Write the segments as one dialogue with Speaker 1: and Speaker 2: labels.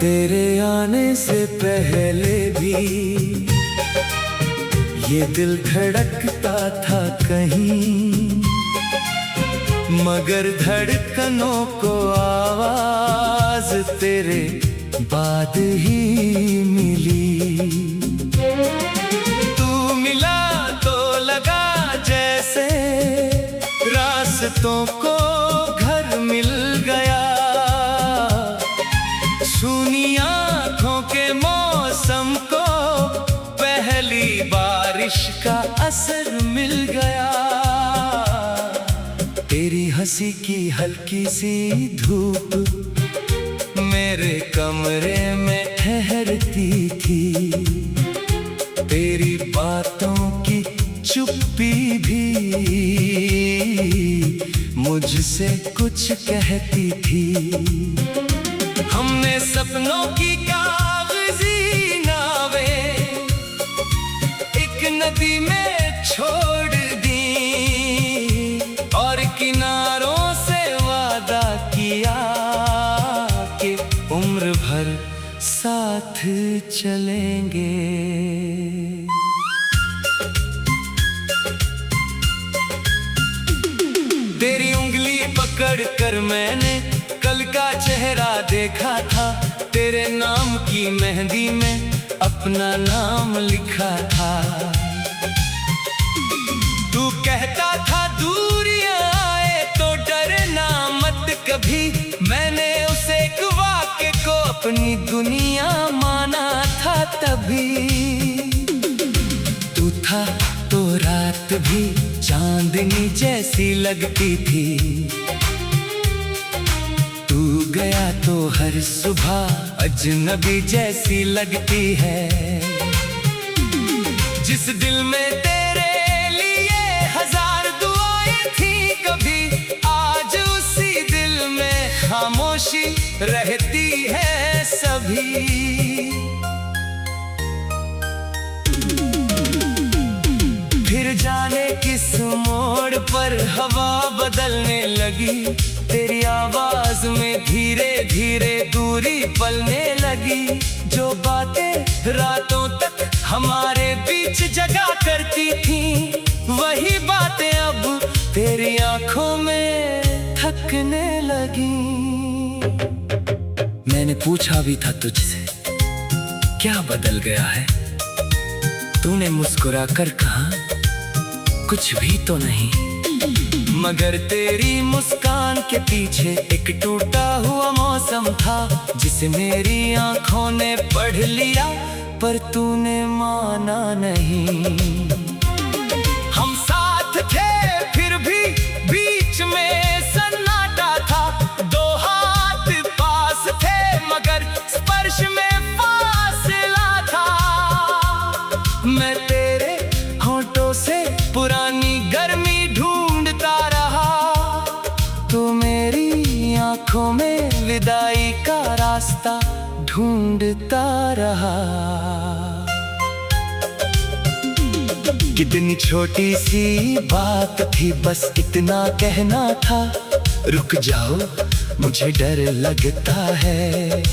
Speaker 1: तेरे आने से पहले भी ये दिल धड़कता था कहीं, मगर धड़कनों को आवाज तेरे बाद ही मिली। तू मिला तो लगा जैसे रास्तों को घर मिल गया, सुनी आँखों के मौसम को पहली बारिश का असर मिल गया। तेरी हंसी की हल्की सी धूप मेरे कमरे में ठहरती थी, तेरी बातों की चुप्पी भी मुझसे कुछ कहती थी। हमने सपनों की कागजी नावें एक नदी में छोड़ दी, और किनारों से वादा किया कि उम्र भर साथ चलेंगे। तेरी उंगली पकड़ कर मैंने कल का चेहरा देखा था, तेरे नाम की मेहंदी में अपना नाम लिखा था। तू कहता था दूरियां आए तो डरना मत कभी, मैंने उस एक वाक़े को अपनी दुनिया माना था तभी। तू था तो रात भी चांदनी जैसी लगती थी, तू गया तो हर सुबह अजनबी जैसी लगती है। जिस दिल में तेरे लिए हजार दुआएं थी कभी, आज उसी दिल में खामोशी रहती है सभी। फिर जाने किस मोड़ पर हवा बदलने लगी, तेरी आवाज में धीरे धीरे दूरी पलने लगी। जो बातें रातों तक हमारे बीच जगा करती थी, वही बातें अब तेरी आंखों में थकने लगी। मैंने पूछा भी था तुझसे क्या बदल गया है, तूने मुस्कुरा कर कहा कुछ भी तो नहीं, मगर तेरी मुस्कान के पीछे एक टूटा हुआ मौसम था, जिसे मेरी आंखों ने पढ़ लिया पर तूने माना नहीं। हम साथ थे फिर भी बीच में सन्नाटा था, दो हाथ पास थे मगर स्पर्श में फासला था। मैं तेरे होठों से पुरानी गर्मी ढूंढता रहा, तो मेरी आंखों में विदाई का रास्ता ढूंढता रहा। कितनी छोटी सी बात थी, बस इतना कहना था, रुक जाओ मुझे डर लगता है।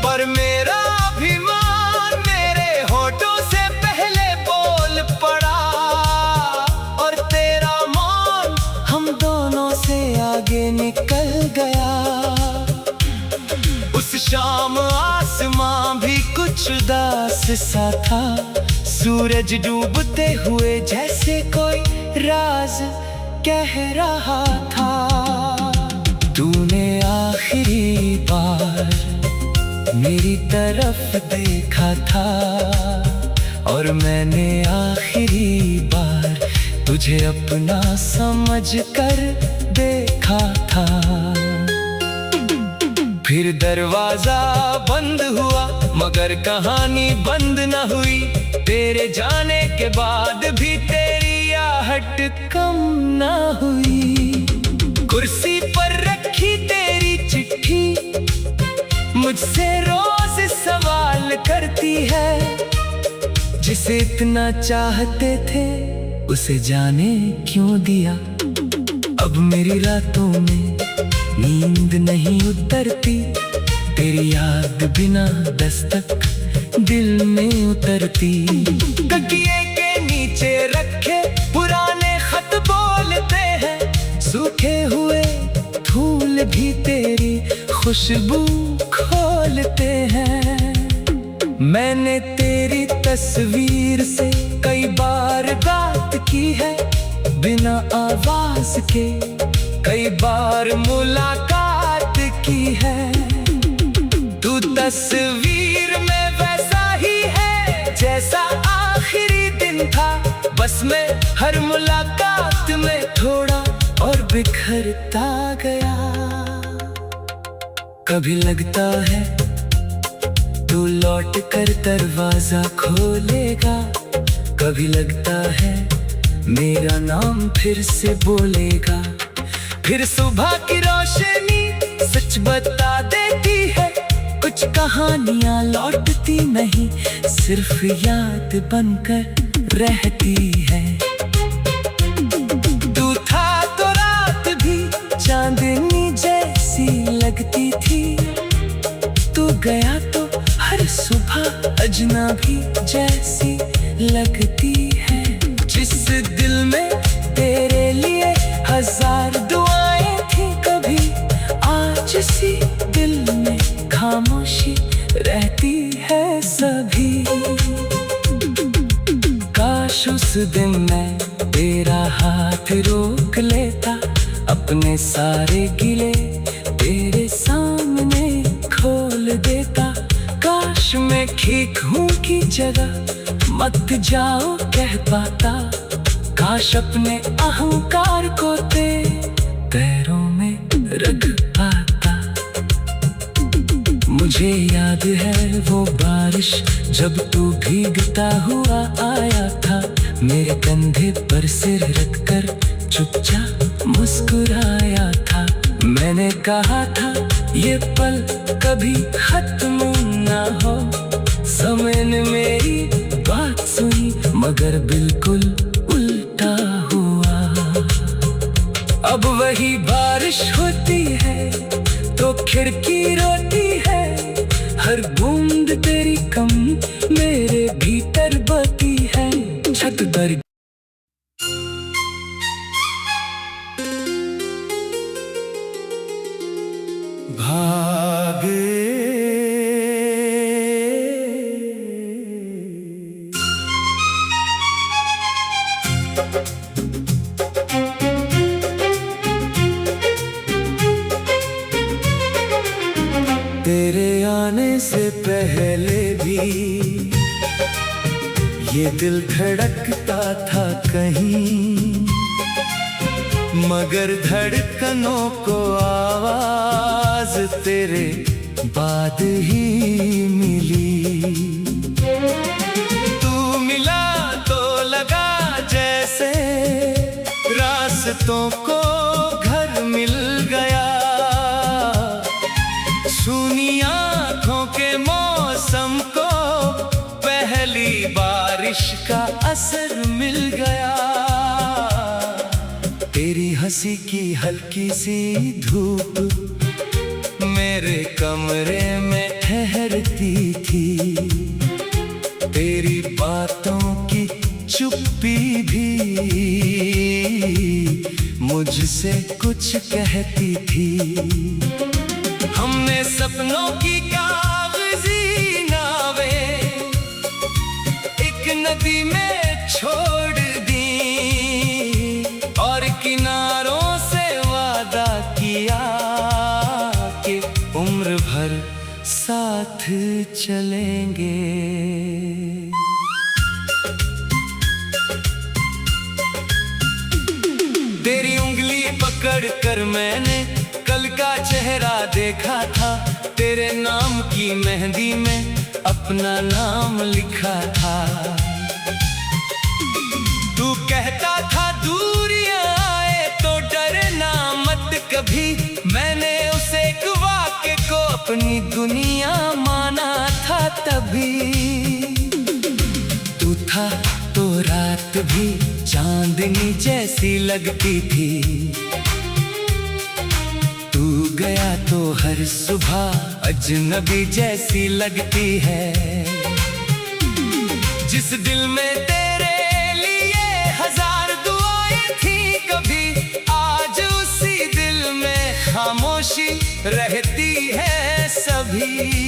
Speaker 1: पर मेरा अभिमान मेरे होठों से पहले बोल पड़ा, और तेरा मौन हम दोनों से आगे निकल गया। उस शाम आसमां भी कुछ उदास सा था, सूरज डूबते हुए जैसे कोई राज कह रहा था। तूने आखिरी बार मेरी तरफ देखा था, और मैंने आखिरी बार तुझे अपना समझ कर देखा था। फिर दरवाजा बंद हुआ मगर कहानी बंद न हुई, तेरे जाने के बाद भी तेरी आहट कम न हुई। कुर्सी पर रखी तेरी चिट्ठी मुझसे रोज सवाल करती है, जिसे इतना चाहते थे उसे जाने क्यों दिया। अब मेरी रातों में नींद नहीं उतरती, तेरी याद बिना दस्तक दिल में उतरती। तकिए के नीचे रखे पुराने खत बोलते हैं, सूखे हुए फूल भी तेरी खुशबू खोलते हैं। मैंने तेरी तस्वीर से कई बार बात की है, बिना आवाज के कई बार मुलाकात की है। तू तस्वीर में वैसा ही है जैसा आखिरी दिन था, बस मैं हर मुलाकात में थोड़ा और बिखरता गया। कभी लगता है तू लौट कर दरवाजा खोलेगा, कभी लगता है मेरा नाम फिर से बोलेगा। फिर सुबह की रोशनी सच बता देती है, कुछ कहानियां लौटती नहीं, सिर्फ याद बनकर रहती है। तू था तो रात भी चांदनी जैसी लगती थी, तू गया तो हर सुबह अजनबी जैसी लगती है। जिस दिल में तेरे लिए हजार दुआएं थी कभी, आज इसी दिल में खामोशी रहती है सभी। काश उस दिन मैं तेरा हाथ रोक लेता, अपने सारे गिले तेरे सामने खोल देता। काश मैं ठीक हूँ की जगह मत जाओ कह पाता, काश अपने अहंकार को पैरों में रख पाता। मुझे याद है वो बारिश जब तू भीगता हुआ आया था, मेरे कंधे पर सिर रखकर चुपचाप मुस्कुराया था। मैंने कहा था ये पल कभी खत्म ना हो, समय ने मेरी बात सुनी मगर बिल्कुल उल्टा हुआ। अब वही बारिश होती है तो खिड़की रोती है, हर बूंद तेरी कम मेरे भीतर बहती है। छत पर भागे तेरे आने से पहले भी ये दिल धड़कता था कहीं, मगर धड़कनों को आवाज तेरे बाद ही मिली। तू मिला तो लगा जैसे रास्तों को घर मिल गया, सुनी आँखों के मौसम को पहली बारिश का असर मिल गया। तेरी हंसी की हल्की सी धूप मेरे कमरे में ठहरती थी, तेरी बातों की चुप्पी भी मुझसे कुछ कहती थी। हमने सपनों की कागजी नावें एक नदी में छोड़ दी, और किनारों से वादा किया कि उम्र भर साथ चलेंगे। तेरी उंगली पकड़ कर मैंने कल का चेहरा देखा था, तेरे नाम की मेहंदी में अपना नाम लिखा था। तू कहता था दूरियां आए तो डरना मत कभी, मैंने उस एक वाक़े को अपनी दुनिया माना था तभी। तू था तो रात भी चांदनी जैसी लगती थी। तू गया तो हर सुबह अजनबी जैसी लगती है। जिस दिल में तेरे लिए हजार दुआएं थी कभी, आज उसी दिल में खामोशी रहती है सभी।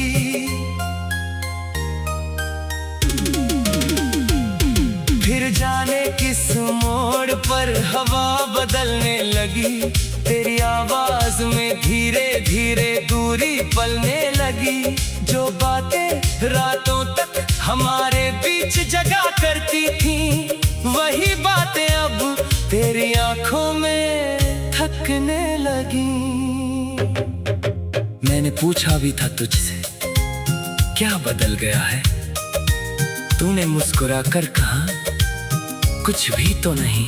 Speaker 1: फिर जाने किस मोड़ पर हवा बदलने लगी, तेरी आवाज में धीरे धीरे दूरी पलने लगी। जो बातें रातों तक हमारे बीच जगा करती थी, वही बातें अब तेरी आंखों में थकने लगी। मैंने पूछा भी था तुझसे, क्या बदल गया है? तूने मुस्कुरा कर कहा, कुछ भी तो नहीं।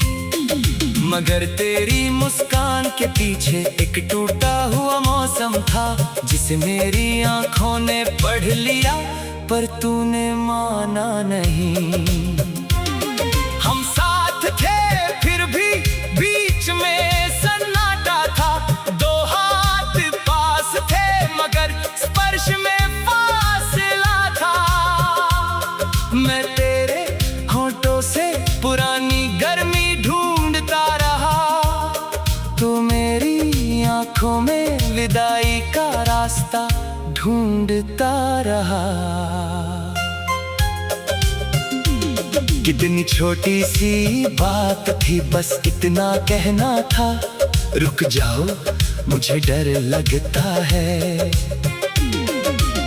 Speaker 1: मगर तेरी मुस्कान के पीछे एक टूटा हुआ मौसम था, जिसे मेरी आंखों ने पढ़ लिया पर तूने माना नहीं। हम साथ थे फिर भी बीच में सन्नाटा था, दो हाथ पास थे मगर स्पर्श में फासला था। मैं तेरे होठों से पुरानी गर्मी ढूंढता रहा, तो मेरी आंखों में विदाई का रास्ता ढूंढता रहा। कितनी छोटी सी बात थी, बस इतना कहना था, रुक जाओ मुझे डर लगता है।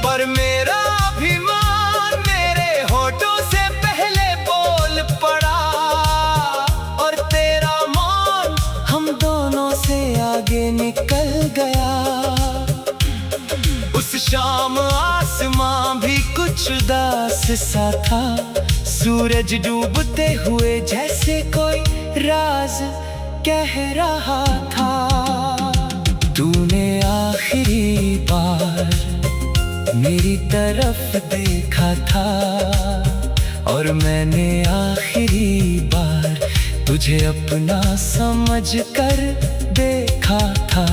Speaker 1: पर मेरा अभिमान मेरे होठों से पहले बोल पड़ा, और तेरा मौन हम दोनों से आगे निकल गया। उस शाम आसमां भी कुछ उदास सा था, सूरज डूबते हुए जैसे कोई राज कह रहा था। तूने आखिरी बार मेरी तरफ देखा था, और मैंने आखिरी बार तुझे अपना समझकर देखा था।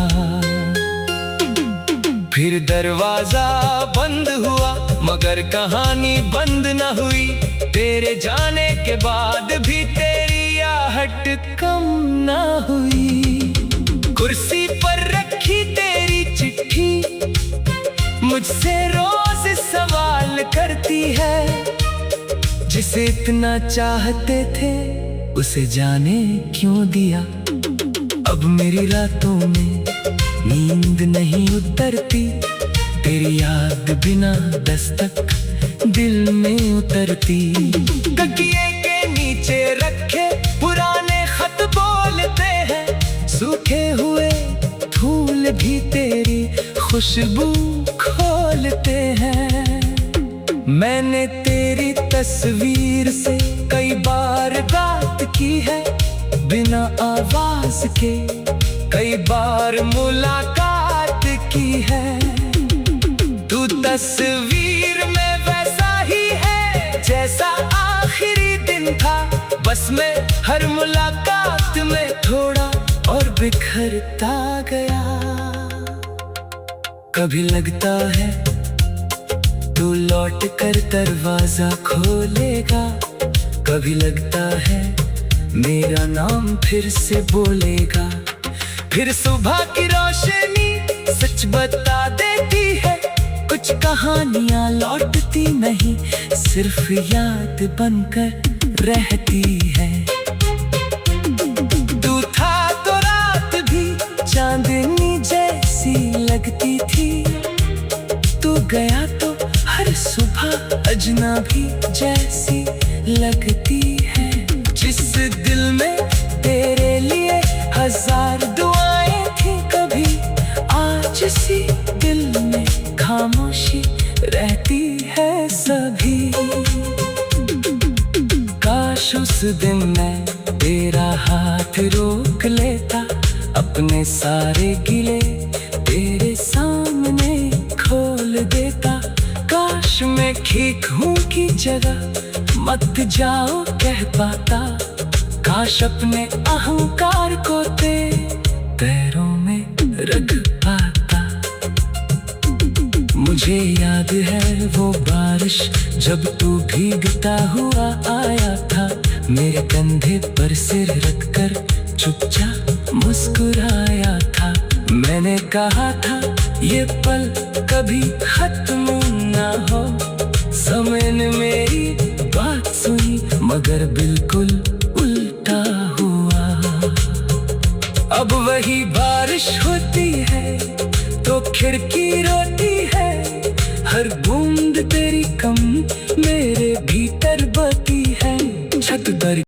Speaker 1: फिर दरवाजा बंद हुआ मगर कहानी बंद न हुई। तेरे जाने के बाद भी तेरी आहट कम न हुई। कुर्सी पर रखी तेरी चिट्ठी मुझसे रोज सवाल करती है, जिसे इतना चाहते थे उसे जाने क्यों दिया। अब मेरी रातों में नींद नहीं उतरती, तेरी याद बिना दस्तक दिल में उतरती। तकिए के नीचे रखे पुराने खत बोलते हैं, सूखे हुए फूल भी तेरी खुशबू खोलते हैं। मैंने तेरी तस्वीर से कई बार बात की है, बिना आवाज के कई बार मुलाकात की है। तू तस्वीर में वैसा ही है जैसा आखिरी दिन था, बस मैं हर मुलाकात में थोड़ा और बिखरता गया। कभी लगता है तू लौट कर दरवाजा खोलेगा, कभी लगता है मेरा नाम फिर से बोलेगा। फिर सुबह की रोशनी सच बता देती है, कुछ कहानियां लौटती नहीं, सिर्फ याद बनकर रहती है। तू था तो रात भी चांदनी जैसी लगती थी, तू गया तो हर सुबह अजनबी जैसी लगती है। जिस दिल में तेरे लिए हजार दुआएं थी कभी, आज इसी दिल में खामोशी रहती है सभी। काश उस दिन मैं तेरा हाथ रोक लेता, अपने सारे गिले तेरे सामने खोल देता। काश मैं ठीक हूँ की जगह मत जाओ कह पाता, काश अपने अहंकार को पैरों में रख पाता। मुझे याद है वो बारिश जब तू भीगता हुआ आया था, मेरे कंधे पर सिर रखकर चुपचाप मुस्कुराया था। मैंने कहा था ये पल कभी खत्म ना हो। समय ने मेरी बात सुनी मगर बिल्कुल उल्टा हुआ। अब वही बारिश होती है तो खिड़की